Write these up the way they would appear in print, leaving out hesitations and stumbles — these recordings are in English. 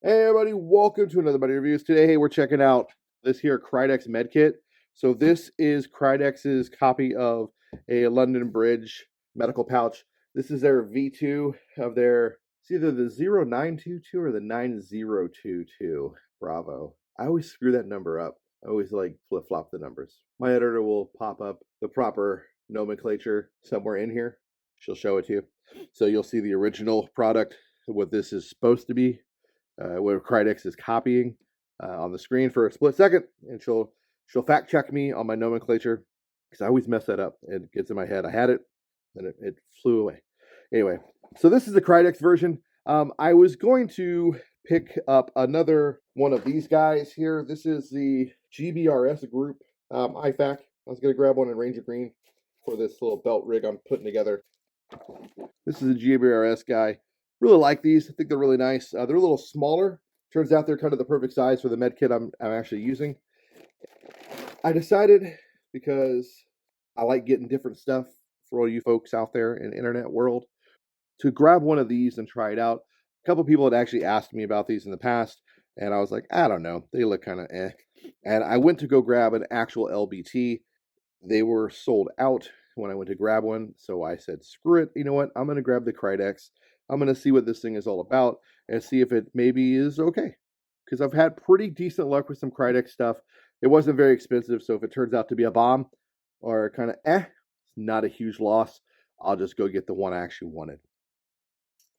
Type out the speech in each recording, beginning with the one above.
Hey everybody, welcome to another Buddy Reviews. Today, hey, we're checking out this here Krydex med kit. So this is Krydex's copy of a London Bridge medical pouch. This is their V2 of their, it's either the 0922 or the 9022. Bravo. I always screw that number up. I always like flip-flop the numbers. My editor will pop up the proper nomenclature somewhere in here. She'll show it to you. So you'll see the original product, what this is supposed to be. What Krydex is copying on the screen for a split second, and she'll fact check me on my nomenclature because I always mess that up. It gets in my head. I had it, and it flew away. Anyway, so this is the Krydex version. I was going to pick up another one of these guys here. This is the GBRS group IFAK. I was going to grab one in Ranger Green for this little belt rig I'm putting together. This is a GBRS guy. Really like these. I think they're really nice. They're a little smaller. Turns out they're kind of the perfect size for the med kit I'm actually using. I decided, because I like getting different stuff for all you folks out there in the internet world, to grab one of these and try it out. A couple people had actually asked me about these in the past, and I was like, I don't know. They look kind of eh. And I went to go grab an actual LBT. They were sold out when I went to grab one, so I said, screw it. You know what? I'm going to grab the Krydex. I'm going to see what this thing is all about and see if it maybe is okay. Because I've had pretty decent luck with some Krydex stuff. It wasn't very expensive, so if it turns out to be a bomb or kind of it's not a huge loss. I'll just go get the one I actually wanted.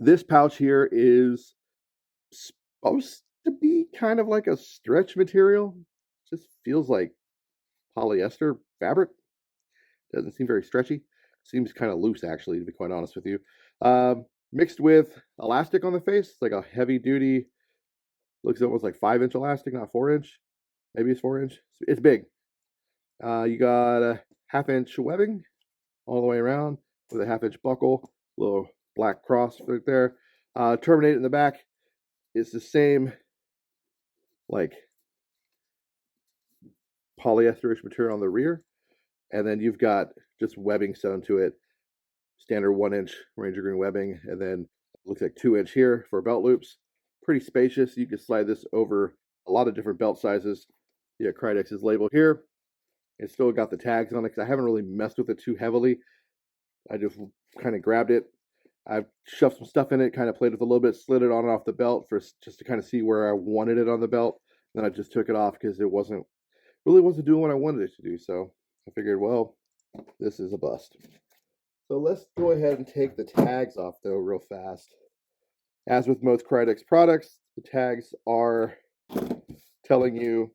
This pouch here is supposed to be kind of like a stretch material. It just feels like polyester fabric. Doesn't seem very stretchy. Seems kind of loose, actually, to be quite honest with you. Mixed with elastic on the face. It's like a heavy duty, looks almost like 5-inch elastic, not 4-inch. Maybe it's 4-inch. It's big. You got a 1/2-inch webbing all the way around with a 1/2-inch buckle, little black cross right there. Terminated in the back. It's the same, like, polyesterish material on the rear. And then you've got just webbing sewn to it. Standard 1-inch Ranger Green webbing, and then looks like 2-inch here for belt loops. Pretty spacious. You can slide this over a lot of different belt sizes. You got Krydex's label here. It's still got the tags on it because I haven't really messed with it too heavily. I just kind of grabbed it. I've shoved some stuff in it, kind of played with it a little bit, slid it on and off the belt for just to kind of see where I wanted it on the belt. Then I just took it off because it wasn't doing what I wanted it to do. So I figured, well, this is a bust. So let's go ahead and take the tags off, though, real fast. As with most Krydex products, the tags are telling you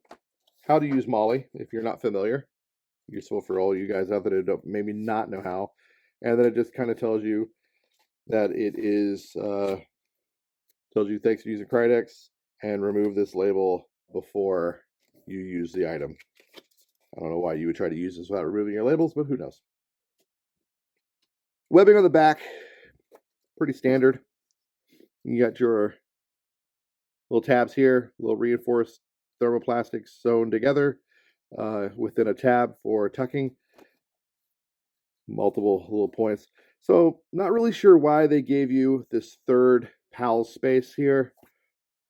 how to use MOLLE, if you're not familiar. Useful for all you guys out there that don't maybe not know how. And then it just kind of tells you that it is, tells you thanks for using Krydex, and remove this label before you use the item. I don't know why you would try to use this without removing your labels, but who knows. Webbing on the back, pretty standard. You got your little tabs here, little reinforced thermoplastics sewn together within a tab for tucking. Multiple little points. So not really sure why they gave you this third PAL space here.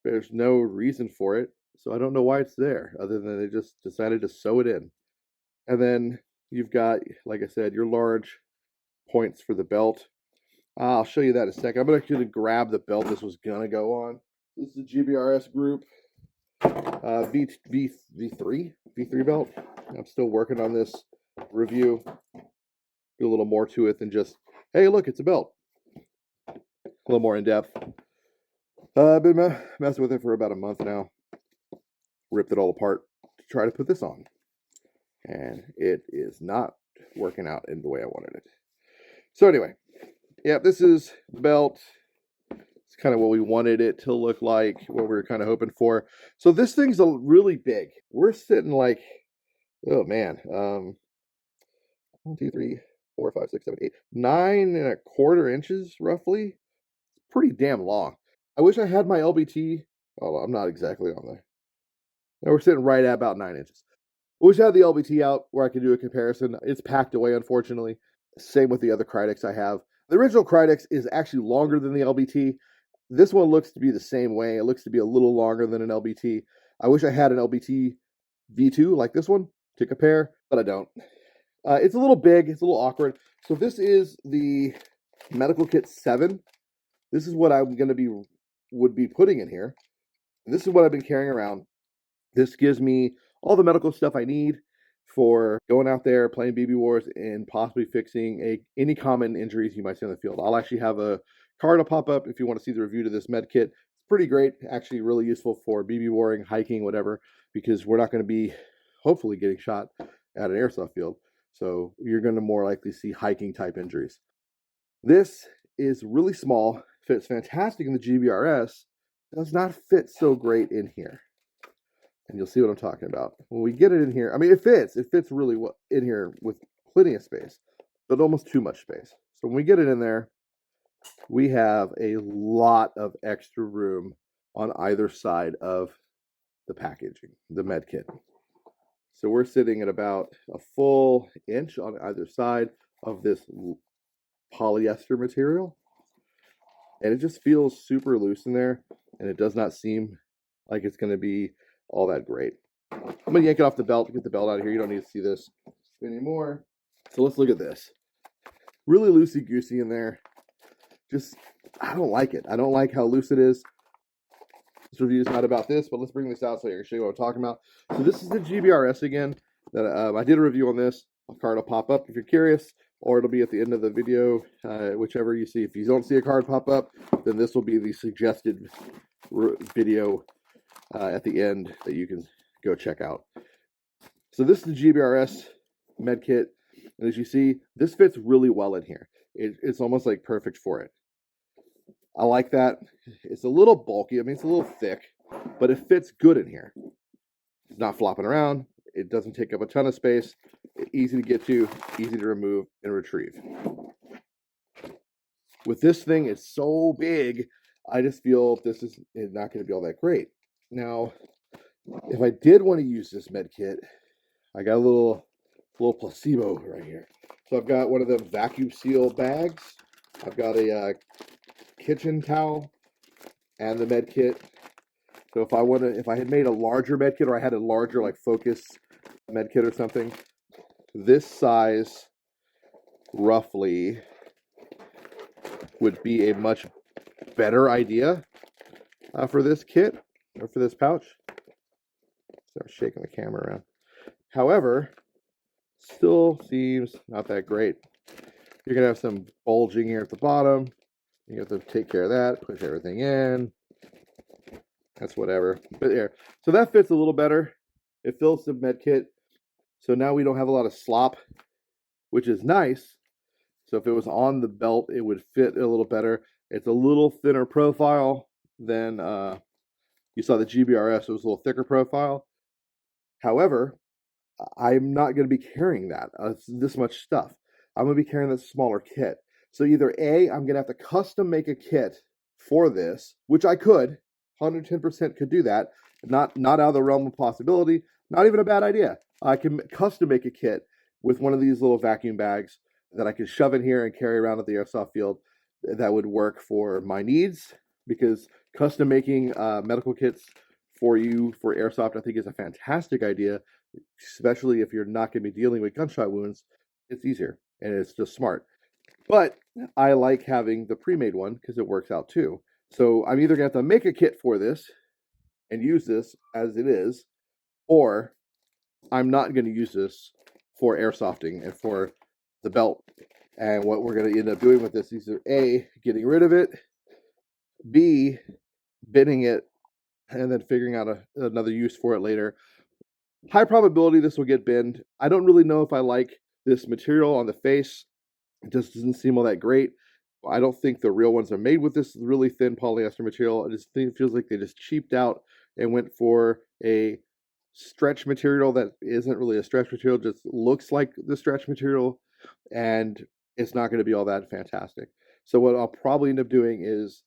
There's no reason for it, so I don't know why it's there, other than they just decided to sew it in. And then you've got, like I said, your large points for the belt. I'll show you that in a second. I'm going to grab the belt this was going to go on. This is the GBRS group V3 belt. I'm still working on this review. Do a little more to it than just, hey, look, it's a belt. A little more in depth. I've been messing with it for about a month now. Ripped it all apart to try to put this on. And it is not working out in the way I wanted it. So anyway, yeah, this is the belt. It's kind of what we wanted it to look like, what we were kind of hoping for. So this thing's really big. We're sitting like, oh man, 1, 2, 3, 4, 5, 6, 7, 8, 9.25 inches roughly. Pretty damn long. I wish I had my LBT. Oh, I'm not exactly on there. No, we're sitting right at about 9 inches. I wish I had the LBT out where I could do a comparison. It's packed away, unfortunately. Same with the other Krydex I have. The original Krydex is actually longer than the LBT. This one looks to be the same way. It looks to be a little longer than an LBT. I wish I had an LBT V2 like this one to compare, but I don't. It's a little big. It's a little awkward. So this is the Medical Kit 7. This is what I'm going to would be putting in here. This is what I've been carrying around. This gives me all the medical stuff I need for going out there, playing BB Wars, and possibly fixing any common injuries you might see on the field. I'll actually have a card to pop up if you want to see the review to this med kit. It's pretty great, actually really useful for BB Waring, hiking, whatever, because we're not going to be, hopefully, getting shot at an airsoft field. So you're going to more likely see hiking type injuries. This is really small, fits fantastic in the GBRS, does not fit so great in here. And you'll see what I'm talking about. When we get it in here, I mean, it fits really well in here with plenty of space, but almost too much space. So when we get it in there, we have a lot of extra room on either side of the packaging, the med kit. So we're sitting at about a full inch on either side of this polyester material. And it just feels super loose in there, and it does not seem like it's going to be all that great. I'm going to yank it off the belt, get the belt out of here. You don't need to see this anymore. So let's look at this. Really loosey-goosey in there. Just, I don't like it. I don't like how loose it is. This review is not about this, but let's bring this out so I can show you what I'm talking about. So this is the GBRS again. That I did a review on this. A card will pop up if you're curious, or it'll be at the end of the video, whichever you see. If you don't see a card pop up, then this will be the suggested video at the end that you can go check out. So this is the GBRS med kit, and as you see, this fits really well in here. It's almost like perfect for it. I like that. It's a little bulky. I mean, it's a little thick, but it fits good in here. It's not flopping around. It doesn't take up a ton of space. Easy to get to, easy to remove and retrieve. With this thing, it's so big, I just feel this is not going to be all that great. Now, if I did want to use this med kit, I got a little placebo right here. So I've got one of them vacuum seal bags. I've got a kitchen towel and the med kit. So if I had made a larger med kit, or I had a larger like focus med kit or something, this size roughly would be a much better idea for this kit or for this pouch. Start shaking the camera around. However, still seems not that great. You're gonna have some bulging here at the bottom. You have to take care of that, push everything in. That's whatever. But there. So that fits a little better. It fills the med kit. So now we don't have a lot of slop, which is nice. So if it was on the belt, it would fit a little better. It's a little thinner profile than you saw the GBRS. It was a little thicker profile. However, I'm not going to be carrying that. This much stuff. I'm going to be carrying this smaller kit. So either A, I'm going to have to custom make a kit for this, which I could. 110% could do that. Not out of the realm of possibility. Not even a bad idea. I can custom make a kit with one of these little vacuum bags that I can shove in here and carry around at the airsoft field that would work for my needs, because custom making medical kits for you for airsoft, I think, is a fantastic idea, especially if you're not going to be dealing with gunshot wounds. It's easier and it's just smart. But I like having the pre-made one because it works out too. So I'm either going to have to make a kit for this and use this as it is, or I'm not going to use this for airsofting and for the belt. And what we're going to end up doing with this is either A, getting rid of it, B, binning it, and then figuring out another use for it later. High probability this will get binned. I don't really know if I like this material on the face. It just doesn't seem all that great. I don't think the real ones are made with this really thin polyester material. I just think it feels like they just cheaped out and went for a stretch material that isn't really a stretch material, just looks like the stretch material, and it's not going to be all that fantastic. So what I'll probably end up doing is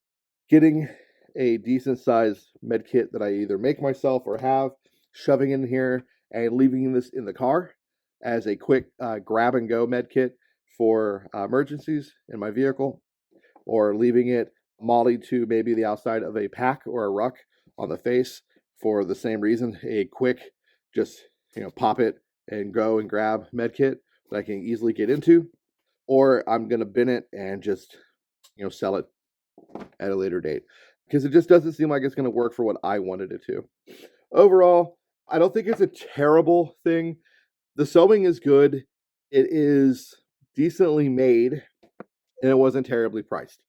getting a decent sized med kit that I either make myself or have, shoving in here and leaving this in the car as a quick grab and go med kit for emergencies in my vehicle, or leaving it MOLLE to maybe the outside of a pack or a ruck on the face for the same reason. A quick, just pop it and go and grab med kit that I can easily get into, or I'm gonna bin it and just sell it at a later date, because it just doesn't seem like it's gonna work for what I wanted it to. Overall, I don't think it's a terrible thing. The sewing is good. It is decently made, and it wasn't terribly priced.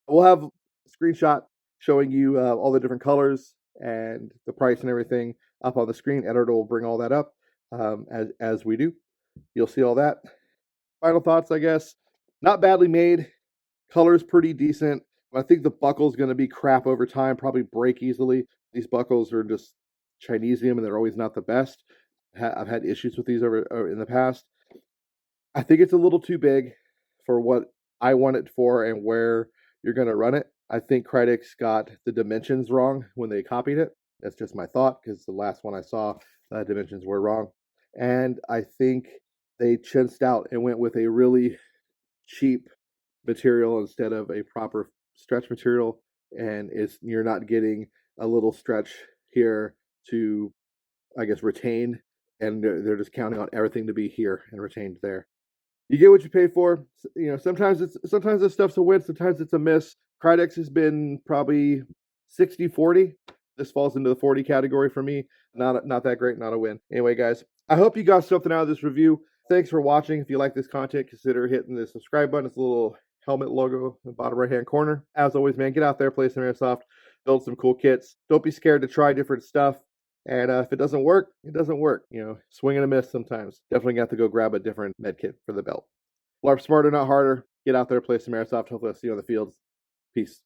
We'll have a screenshot showing you all the different colors and the price and everything up on the screen. Editor will bring all that up as we do. You'll see all that. Final thoughts, I guess. Not badly made. Color's pretty decent. I think the buckle's going to be crap over time, probably break easily. These buckles are just Chinesium, and they're always not the best. I've had issues with these over in the past. I think it's a little too big for what I want it for and where you're going to run it. I think Krydex got the dimensions wrong when they copied it. That's just my thought, because the last one I saw, dimensions were wrong. And I think they chinsed out and went with a really cheap material instead of a proper stretch material, and you're not getting a little stretch here to, I guess, retain, and they're just counting on everything to be here and retained there. You get what you pay for. Sometimes this stuff's a win, sometimes it's a miss. Krydex has been probably 60-40. This falls into the 40 category for me. Not that great, not a win. Anyway, guys, I hope you got something out of this review. Thanks for watching. If you like this content, consider hitting the subscribe button. It's a little helmet logo in the bottom right-hand corner. As always, man, get out there, play some Airsoft, build some cool kits. Don't be scared to try different stuff. And if it doesn't work, it doesn't work. Swing and a miss sometimes. Definitely got to go grab a different med kit for the belt. LARP smarter, not harder. Get out there, play some Airsoft. Hopefully I'll see you on the fields. Peace.